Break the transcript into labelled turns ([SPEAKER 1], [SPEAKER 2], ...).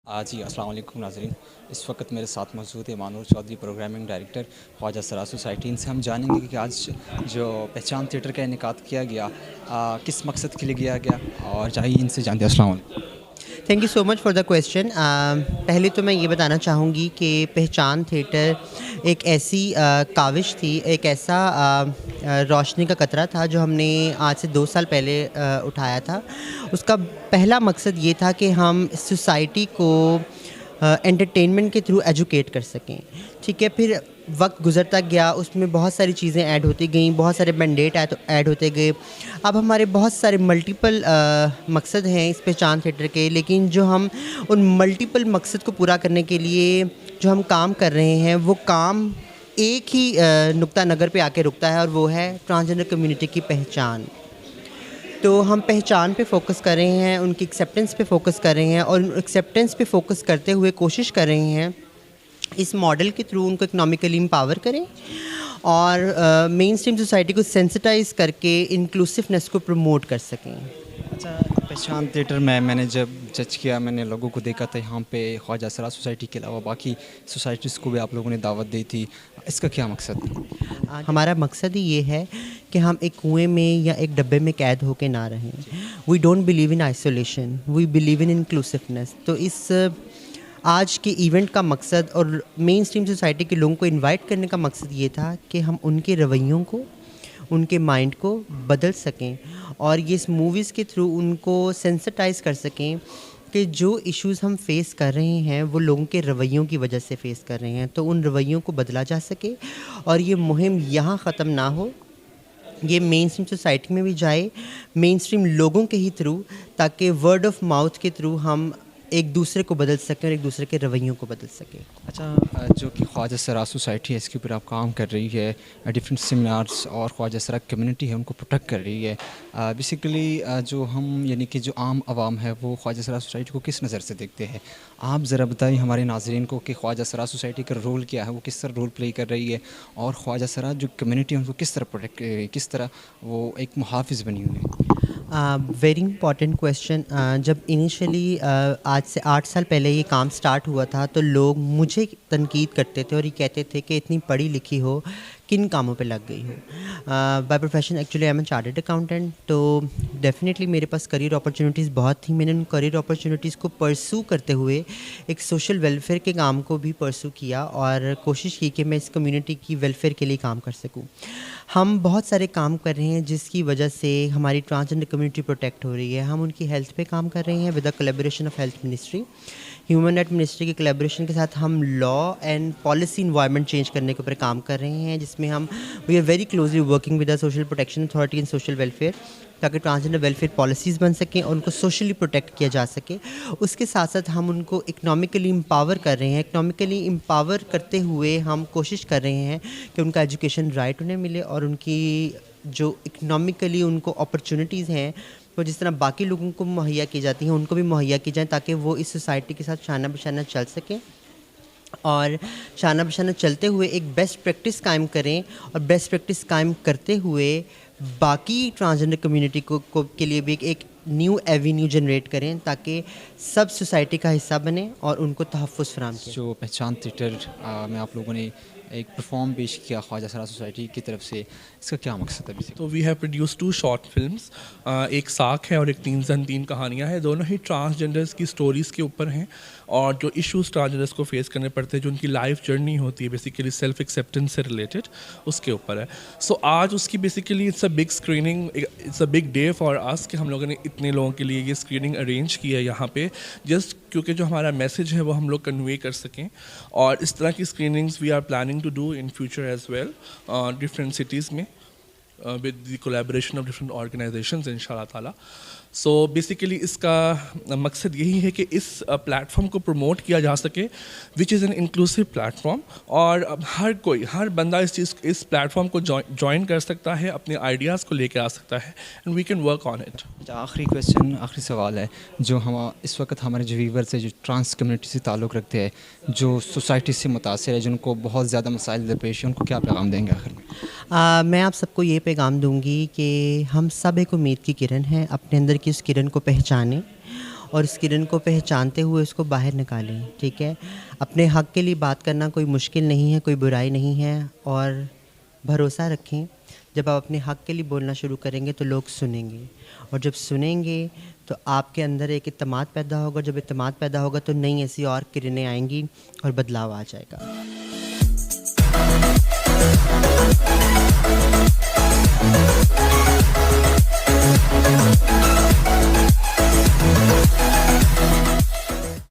[SPEAKER 1] जी अस्सलाम वालेकुम नाज़रीन। इस वक्त मेरे साथ मौजूद है मानूर चौधरी, प्रोग्रामिंग डायरेक्टर ख्वाजा सरा सोसाइटी। इनसे हम जानेंगे कि आज जो पहचान थिएटर का इनेकाद किया गया किस मकसद के लिए किया गया, और चाहिए इनसे जानते हैं। अस्सलाम वालेकुम।
[SPEAKER 2] Thank you so much for the question. पहले तो मैं ये बताना चाहूँगी कि पहचान थिएटर एक ऐसी काविश थी, एक ऐसा रोशनी का कतरा था जो हमने आज से 2 साल पहले उठाया था। उसका पहला मकसद ये था कि हम सोसाइटी को एंटरटेनमेंट के थ्रू एजुकेट कर सकें। ठीक है, फिर वक्त गुजरता गया, उसमें बहुत सारी चीज़ें ऐड होती गईं, बहुत सारे मैंडेट ऐड होते गए। अब हमारे बहुत सारे मल्टीपल मकसद हैं इस पहचान थिएटर के, लेकिन जो हम उन मल्टीपल मकसद को पूरा करने के लिए जो हम काम कर रहे हैं, वो काम एक ही नुक्ता नगर पे आके रुकता है, और वो है ट्रांसजेंडर कम्युनिटी की पहचान। तो हम पहचान पे फोकस कर रहे हैं, उनकी एक्सेप्टेंस पे फोकस कर रहे हैं, और एक्सेप्टेंस पे फोकस करते हुए कोशिश कर रहे हैं इस मॉडल के थ्रू उनको इकोनॉमिकली एम्पावर करें और मेन स्ट्रीम सोसाइटी को सेंसिटाइज करके इंक्लूसिवनेस को प्रमोट कर सकें।
[SPEAKER 1] अच्छा, पहचान थिएटर में मैंने जब जज किया, मैंने लोगों को देखा था यहाँ पे ख्वाजा सरा सोसाइटी के अलावा बाकी सोसाइटीज़ को भी आप लोगों ने दावत दी थी। इसका क्या मकसद था?
[SPEAKER 2] हमारा मकसद ही ये है कि हम एक कुएं में या एक डब्बे में कैद होके ना रहें। We don't believe in isolation, we believe in inclusiveness. तो इस आज के इवेंट का मकसद और मेन स्ट्रीम सोसाइटी के लोगों को इनवाइट करने का मकसद ये था कि हम उनके रवैयों को, उनके माइंड को बदल सकें, और ये इस मूवीज़ के थ्रू उनको सेंसिटाइज कर सकें कि जो इश्यूज़ हम फेस कर रहे हैं वो लोगों के रवैयों की वजह से फेस कर रहे हैं, तो उन रवैयों को बदला जा सके और ये मुहिम यहाँ ख़त्म ना हो, ये मेन स्ट्रीम सोसाइटी में भी जाए, मेन स्ट्रीम लोगों के ही थ्रू, ताकि वर्ड ऑफ माउथ के थ्रू हम एक दूसरे को बदल सकें और एक दूसरे के रवैयों को बदल सकें।
[SPEAKER 1] अच्छा, जो कि ख्वाजा सरा सोसाइटी है, इसके ऊपर आप काम कर रही है, डिफरेंट सेमिनार्स और ख्वाजा सरा कम्युनिटी है उनको प्रोटेक्ट कर रही है। बेसिकली जो हम यानी कि जो आम आवाम है वो ख्वाजा सरा सोसाइटी को किस नज़र से देखते हैं? आप ज़रा बताइए हमारे नाज़रीन को कि ख्वाजा सरा सोसाइटी का रोल क्या है, वो किस तरह रोल प्ले कर रही है, और ख्वाजा सरा जो कम्युनिटी है उनको किस तरह प्रोटेक्ट, किस तरह वो एक मुहाफ़िज़ बनी हुई है?
[SPEAKER 2] Very important question. जब इनिशियली आज से 8 साल पहले ये काम स्टार्ट हुआ था, तो लोग मुझे तनकीद करते थे और ये कहते थे कि इतनी पढ़ी लिखी हो, किन कामों पे लग गई हो। By profession actually I am chartered accountant, तो डेफिनेटली मेरे पास करियर अपॉर्चुनिटीज़ बहुत थी। मैंने उन करियर अपॉर्चुनिटीज़ को परसू करते हुए एक सोशल वेलफेयर के काम को भी परसू किया और कोशिश की कि मैं इस कम्युनिटी की वेलफेयर के लिए काम कर सकूं। हम बहुत सारे काम कर रहे हैं जिसकी वजह से हमारी ट्रांसजेंडर कम्युनिटी प्रोटेक्ट हो रही है। हम उनकी हेल्थ पे काम कर रहे हैं with the collaboration of health ministry, human right ministry के कोलैबोरेशन के साथ हम law and policy environment change करने के ऊपर काम कर रहे हैं, जिसमें हम we are very closely working with the social protection authority and social welfare, ताकि ट्रांसजेंडर वेलफेयर पॉलिसीज़ बन सकें और उनको सोशली प्रोटेक्ट किया जा सके। उसके साथ साथ हम उनको इकनॉमिकली एम्पावर कर रहे हैं। इकनॉमिकली एम्पावर करते हुए हम कोशिश कर रहे हैं कि उनका एजुकेशन राइट उन्हें मिले और उनकी जो इकनॉमिकली उनको अपॉर्चुनिटीज़ हैं वो जिस तरह बाकी लोगों को मुहैया की जाती हैं उनको भी मुहैया की जाएँ, ताकि वो इस सोसाइटी के साथ शाना बशाना चल सकें और शाना बशाना चलते हुए एक बेस्ट प्रैक्टिस कायम करें, और बेस्ट प्रैक्टिस कायम करते हुए बाकी ट्रांसजेंडर कम्युनिटी को के लिए भी एक न्यू एवेन्यू जनरेट करें, ताकि सब सोसाइटी का हिस्सा बने और उनको तहफ़्फ़ुज़ फराहम किया।
[SPEAKER 1] जो पहचान थिएटर में आप लोगों ने एक परफॉर्म पेश किया ख्वाजा सरा सोसाइटी की तरफ से, इसका क्या मकसद है बेसिकली?
[SPEAKER 3] तो we have produce 2 short films, एक साख है और एक 3 जन 3 कहानियाँ हैं। दोनों ही ट्रांसजेंडर्स की स्टोरीज़ के ऊपर हैं और जो इश्यूज़ ट्रांसजेंडर्स को फेस करने पड़ते हैं, जो उनकी लाइफ जर्नी होती है बेसिकली सेल्फ एक्सेप्टेंस से रिलेटेड, उसके ऊपर है। सो आज उसकी basically it's a big screening, it's a big day for us कि हम लोगों ने इतने लोगों के लिए ये स्क्रीनिंग अरेंज की है यहाँ पे, जस्ट क्योंकि जो हमारा मैसेज है वो हम लोग कन्वे कर सकें। और इस तरह की screenings we are planning to do in future as well different cities में with the collaboration of different organizations इंशाल्लाह ताला। सो बेसिकली इसका मकसद यही है कि इस प्लेटफॉर्म को प्रमोट किया जा सके, which is an inclusive platform, और अब हर बंदा इस प्लेटफॉर्म को ज्वाइन कर सकता है, अपने आइडियाज़ को लेकर आ सकता है, and we can work on it.
[SPEAKER 1] आखिरी क्वेश्चन, आखिरी सवाल है, जो हम इस वक्त हमारे जो व्यूवर्स है जो ट्रांस कम्युनिटी से ताल्लुक़ रखते हैं, जो सोसाइटी से मुतासर है, जिनको बहुत ज़्यादा मसाइल दरपेश हैं, उनको क्या पैगाम देंगे आखिर में?
[SPEAKER 2] मैं आप सबको ये पैगाम दूंगी कि हम सब एक उम्मीद की किरण हैं, अपने अंदर की उस किरण को पहचानें और इस किरण को पहचानते हुए उसको बाहर निकालें, ठीक है? अपने हक़ के लिए बात करना कोई मुश्किल नहीं है, कोई बुराई नहीं है और भरोसा रखें, जब आप अपने हक़ के लिए बोलना शुरू करेंगे तो लोग सुनेंगे और जब सुनेंगे तो आपके अंदर एक इत्तेमाद पैदा होगा, जब इत्तेमाद पैदा होगा तो नई ऐसी और किरणें आएँगी और बदलाव आ जाएगा।